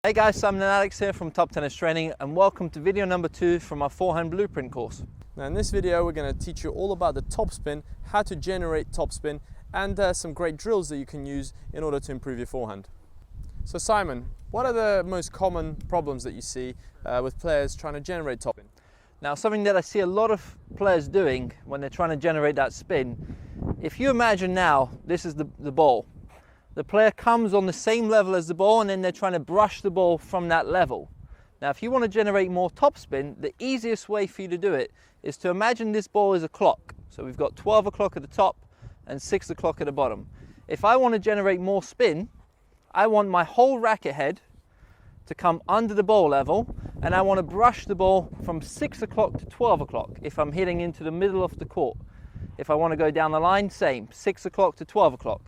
Hey guys, Simon and Alex here from Top Tennis Training, and welcome to video number 2 from our Forehand Blueprint course. Now in this video we're going to teach you all about the topspin, how to generate topspin, and some great drills that you can use in order to improve your forehand. So Simon, what are the most common problems that you see with players trying to generate topspin? Now, something that I see a lot of players doing when they're trying to generate that spin, if you imagine now this is the ball. The player comes on the same level as the ball and then they're trying to brush the ball from that level. Now, if you want to generate more topspin, the easiest way for you to do it is to imagine this ball is a clock. So we've got 12 o'clock at the top and 6 o'clock at the bottom. If I want to generate more spin, I want my whole racket head to come under the ball level, and I want to brush the ball from 6 o'clock to 12 o'clock if I'm hitting into the middle of the court. If I want to go down the line, same, 6 o'clock to 12 o'clock.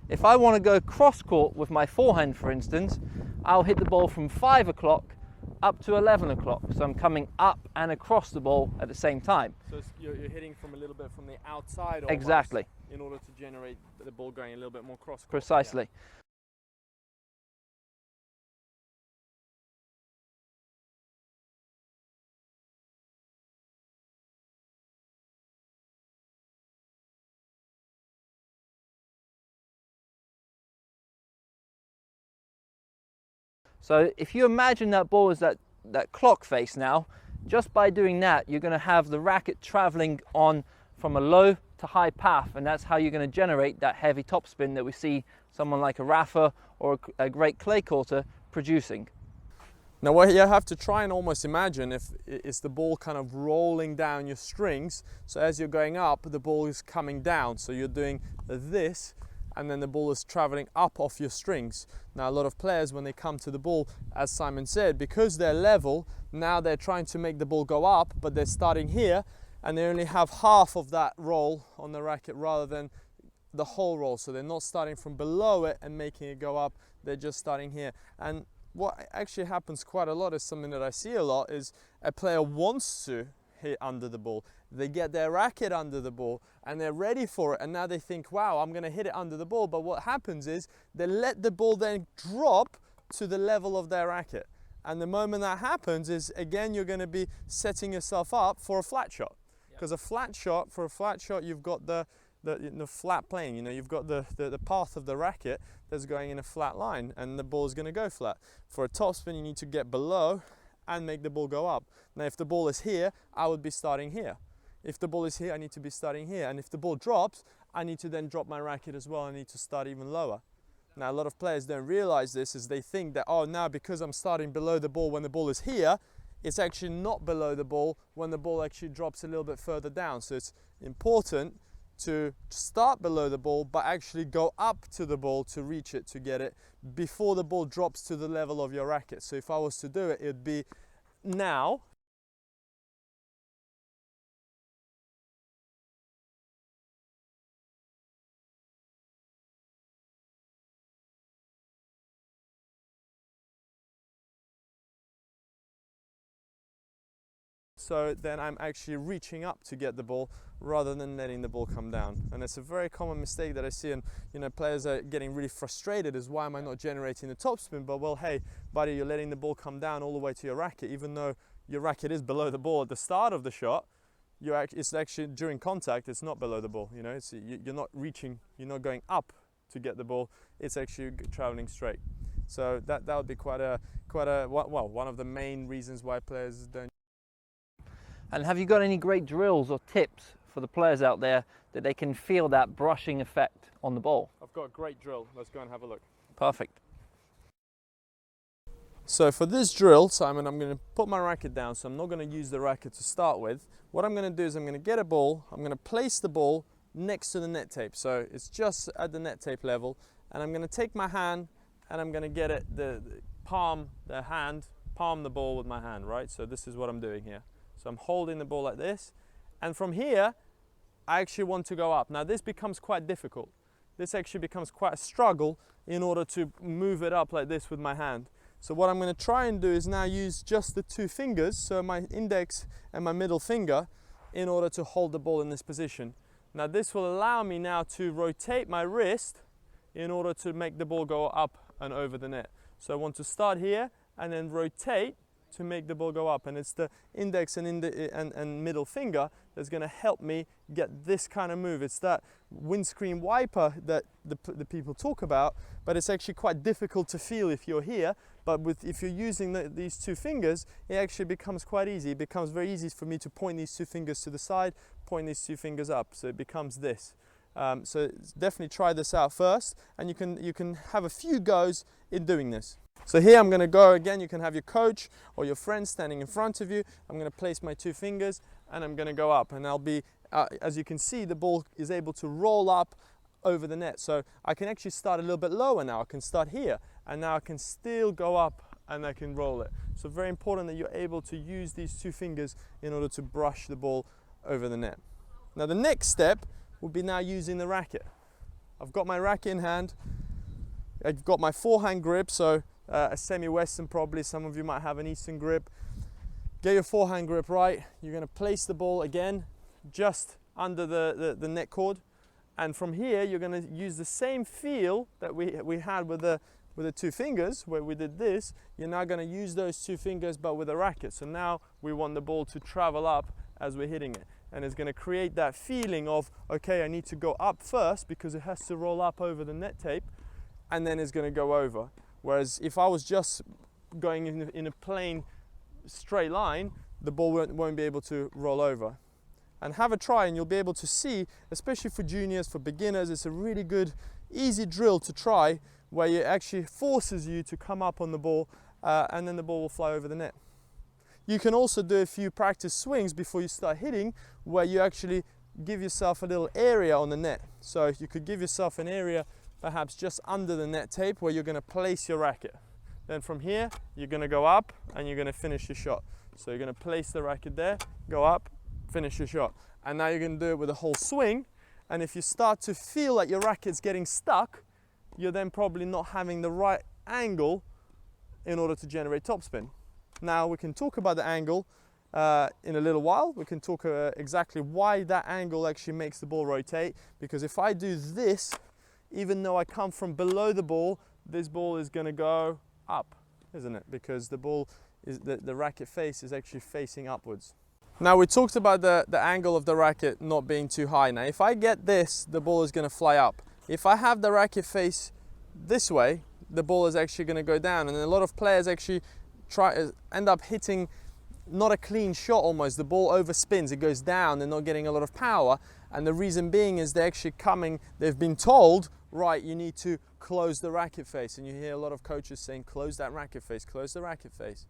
If I want to go cross court with my forehand, for instance, I'll hit the ball from 5 o'clock up to 11 o'clock. So I'm coming up and across the ball at the same time. So you're hitting from a little bit from the outside almost, exactly, in order to generate the ball going a little bit more cross court. Precisely. Yeah. So if you imagine that ball is that clock face now, just by doing that, you're going to have the racket traveling on from a low to high path, and that's how you're going to generate that heavy topspin that we see someone like a Rafa or a great clay courter producing. Now what you have to try and almost imagine is the ball kind of rolling down your strings. So as you're going up, the ball is coming down. So you're doing this, and then the ball is traveling up off your strings. Now a lot of players, when they come to the ball, as Simon said, because they're level, now they're trying to make the ball go up, but they're starting here and they only have half of that roll on the racket rather than the whole roll. So they're not starting from below it and making it go up, they're just starting here. And what actually happens quite a lot is something that I see a lot is a player wants to hit under the ball. They get their racket under the ball and they're ready for it, and now they think, wow, I'm going to hit it under the ball. But what happens is they let the ball then drop to the level of their racket, and the moment that happens is, again, you're going to be setting yourself up for a flat shot. Because for a flat shot you've got the flat plane, you know, you've got the path of the racket that's going in a flat line and the ball is going to go flat. For a topspin you need to get below and make the ball go up. Now if the ball is here, I would be starting here. If the ball is here, I need to be starting here. And if the ball drops, I need to then drop my racket as well. I need to start even lower. Now a lot of players don't realize this, is they think that, oh, now because I'm starting below the ball when the ball is here, it's actually not below the ball when the ball actually drops a little bit further down. So it's important to start below the ball, but actually go up to the ball to reach it, to get it, before the ball drops to the level of your racket. So if I was to do it, it'd be now. So then I'm actually reaching up to get the ball rather than letting the ball come down. And it's a very common mistake that I see, and you know, players are getting really frustrated is, why am I not generating the topspin? But well, hey buddy, you're letting the ball come down all the way to your racket, even though your racket is below the ball at the start of the shot. It's actually during contact, it's not below the ball. You know, you're not reaching, you're not going up to get the ball, it's actually traveling straight. So that would be one of the main reasons why players don't. And have you got any great drills or tips for the players out there that they can feel that brushing effect on the ball? I've got a great drill. Let's go and have a look. Perfect. So for this drill, Simon, I'm going to put my racket down, so I'm not going to use the racket to start with. What I'm going to do is I'm going to get a ball, I'm going to place the ball next to the net tape. So it's just at the net tape level, and I'm going to take my hand and I'm going to get it, palm the ball with my hand, right? So this is what I'm doing here. So I'm holding the ball like this, and from here, I actually want to go up. Now this becomes quite difficult. This actually becomes quite a struggle in order to move it up like this with my hand. So what I'm going to try and do is now use just the two fingers, so my index and my middle finger, in order to hold the ball in this position. Now this will allow me now to rotate my wrist in order to make the ball go up and over the net. So I want to start here and then rotate to make the ball go up, and it's the index and middle finger that's going to help me get this kind of move. It's that windscreen wiper that the people talk about, but it's actually quite difficult to feel if you're here. But if you're using these two fingers, it actually becomes quite easy. It becomes very easy for me to point these two fingers to the side, point these two fingers up, so it becomes this. So definitely try this out first, and you can have a few goes in doing this. So here I'm going to go again. You can have your coach or your friend standing in front of you. I'm going to place my two fingers and I'm going to go up, and I'll be, as you can see, the ball is able to roll up over the net. So I can actually start a little bit lower now. I can start here, and now I can still go up and I can roll it. So very important that you're able to use these two fingers in order to brush the ball over the net. Now the next step will be now using the racket. I've got my racket in hand. I've got my forehand grip, so a semi-western probably. Some of you might have an eastern grip. Get your forehand grip right. You're going to place the ball again just under the net cord, and from here you're going to use the same feel that we had with the two fingers where we did this. You're now going to use those two fingers but with a racket. So now we want the ball to travel up as we're hitting it, and it's going to create that feeling of, okay, I need to go up first because it has to roll up over the net tape, and then it's going to go over. Whereas if I was just going in a plain straight line, the ball won't be able to roll over. And have a try and you'll be able to see, especially for juniors, for beginners, it's a really good, easy drill to try where it actually forces you to come up on the ball and then the ball will fly over the net. You can also do a few practice swings before you start hitting where you actually give yourself a little area on the net. So you could give yourself an area perhaps just under the net tape where you're going to place your racket. Then from here, you're going to go up and you're going to finish your shot. So you're going to place the racket there, go up, finish your shot. And now you're going to do it with a whole swing. And if you start to feel like your racket's getting stuck, you're then probably not having the right angle in order to generate topspin. Now we can talk about the angle in a little while. We can talk exactly why that angle actually makes the ball rotate. Because if I do this, even though I come from below the ball, this ball is going to go up, isn't it? Because the ball is the racket face is actually facing upwards. Now we talked about the angle of the racket not being too high. Now if I get this, the ball is going to fly up. If I have the racket face this way, the ball is actually going to go down, and a lot of players actually end up hitting not a clean shot almost. The ball overspins, it goes down, they're not getting a lot of power, and the reason being is they've been told, right, you need to close the racket face, and you hear a lot of coaches saying, close that racket face, close the racket face.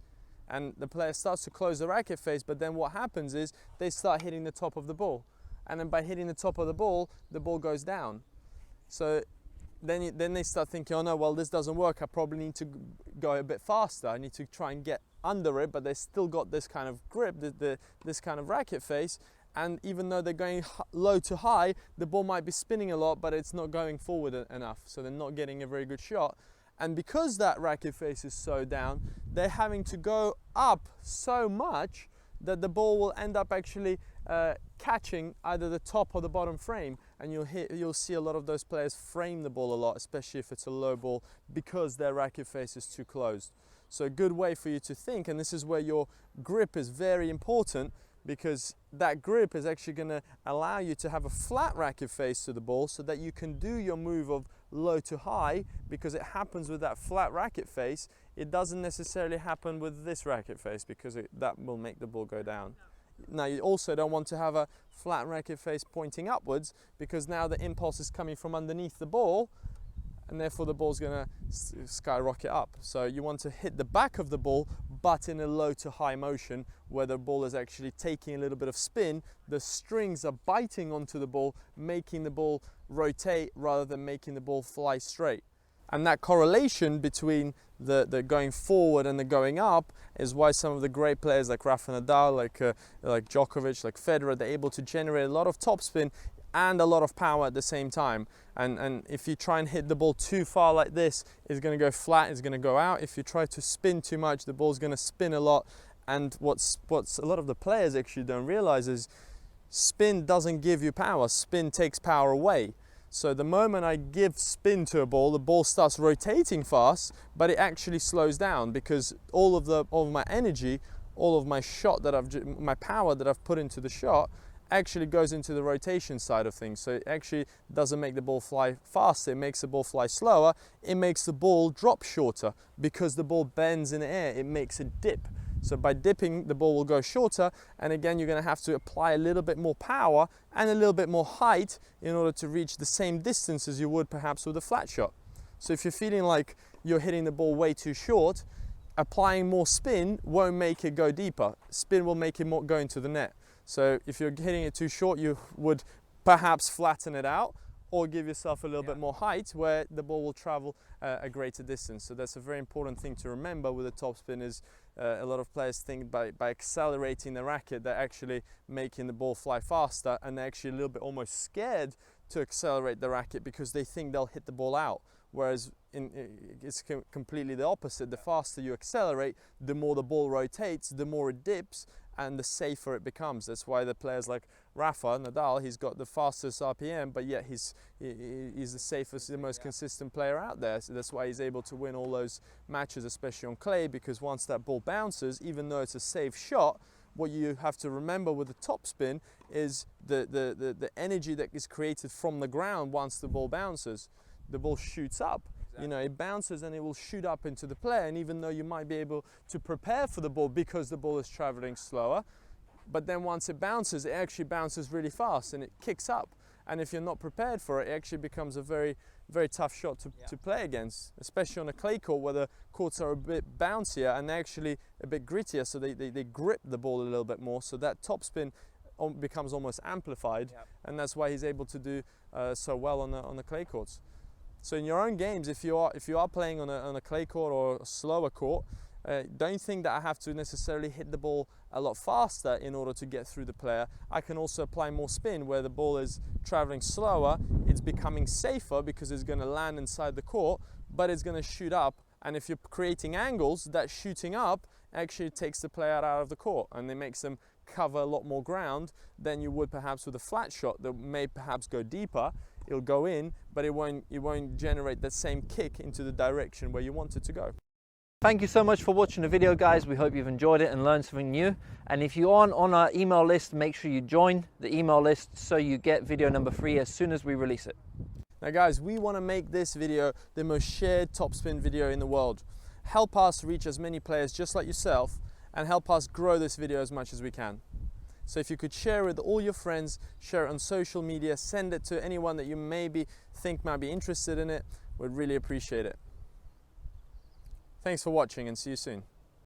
And the player starts to close the racket face, but then what happens is they start hitting the top of the ball. And then by hitting the top of the ball goes down. So then they start thinking, oh no, well this doesn't work, I probably need to go a bit faster, I need to try and get under it, but they still got this kind of grip, this kind of racket face, and even though they're going low to high, the ball might be spinning a lot, but it's not going forward enough, so they're not getting a very good shot. And because that racket face is so down, they're having to go up so much that the ball will end up actually catching either the top or the bottom frame, and you'll see a lot of those players frame the ball a lot, especially if it's a low ball, because their racket face is too closed. So a good way for you to think, and this is where your grip is very important, because that grip is actually going to allow you to have a flat racket face to the ball so that you can do your move of low to high, because it happens with that flat racket face. It doesn't necessarily happen with this racket face, because that will make the ball go down. Now you also don't want to have a flat racket face pointing upwards, because now the impulse is coming from underneath the ball, and therefore the ball's going to skyrocket up. So you want to hit the back of the ball, but in a low to high motion, where the ball is actually taking a little bit of spin. The strings are biting onto the ball, making the ball rotate rather than making the ball fly straight. And that correlation between the going forward and the going up is why some of the great players like Rafa Nadal, like Djokovic, like Federer, they're able to generate a lot of topspin and a lot of power at the same time. And if you try and hit the ball too far like this, it's going to go flat, it's going to go out. If you try to spin too much, the ball's going to spin a lot. And what's a lot of the players actually don't realize is spin doesn't give you power, spin takes power away. So the moment I give spin to a ball, the ball starts rotating fast, but it actually slows down because all of my energy, all of my my power that I've put into the shot actually goes into the rotation side of things. So it actually doesn't make the ball fly faster, it makes the ball fly slower, it makes the ball drop shorter because the ball bends in the air, it makes a dip. So by dipping, the ball will go shorter, and again, you're going to have to apply a little bit more power and a little bit more height in order to reach the same distance as you would perhaps with a flat shot. So if you're feeling like you're hitting the ball way too short, applying more spin won't make it go deeper. Spin will make it more go into the net. So if you're hitting it too short, you would perhaps flatten it out or give yourself a little bit more height where the ball will travel a greater distance. So that's a very important thing to remember with the topspin is a lot of players think by accelerating the racket, they're actually making the ball fly faster, and they're actually a little bit almost scared to accelerate the racket because they think they'll hit the ball out. Whereas it's completely the opposite. The faster you accelerate, the more the ball rotates, the more it dips, and the safer it becomes. That's why the players like Rafa, Nadal, he's got the fastest RPM, but yet he's the safest, the most consistent player out there. So that's why he's able to win all those matches, especially on clay, because once that ball bounces, even though it's a safe shot, what you have to remember with the topspin is the energy that is created from the ground once the ball bounces. The ball shoots up. You know, it bounces and it will shoot up into the player, and even though you might be able to prepare for the ball because the ball is traveling slower, but then once it bounces, it actually bounces really fast and it kicks up. And if you're not prepared for it, it actually becomes a very, very tough shot to play against, especially on a clay court where the courts are a bit bouncier and actually a bit grittier, so they grip the ball a little bit more, so that topspin becomes almost amplified, and that's why he's able to do so well on the clay courts. So in your own games, if you are playing on a clay court or a slower court, don't think that I have to necessarily hit the ball a lot faster in order to get through the player. I can also apply more spin where the ball is traveling slower. It's becoming safer because it's going to land inside the court, but it's going to shoot up. And if you're creating angles, that shooting up actually takes the player out of the court, and it makes them cover a lot more ground than you would perhaps with a flat shot that may perhaps go deeper. It'll go in, but it won't generate that same kick into the direction where you want it to go. Thank you so much for watching the video, guys. We hope you've enjoyed it and learned something new. And if you aren't on our email list, make sure you join the email list so you get video number 3 as soon as we release it. Now guys, we want to make this video the most shared topspin video in the world. Help us reach as many players just like yourself and help us grow this video as much as we can. So if you could share it with all your friends, share it on social media, send it to anyone that you maybe think might be interested in it, we'd really appreciate it. Thanks for watching and see you soon.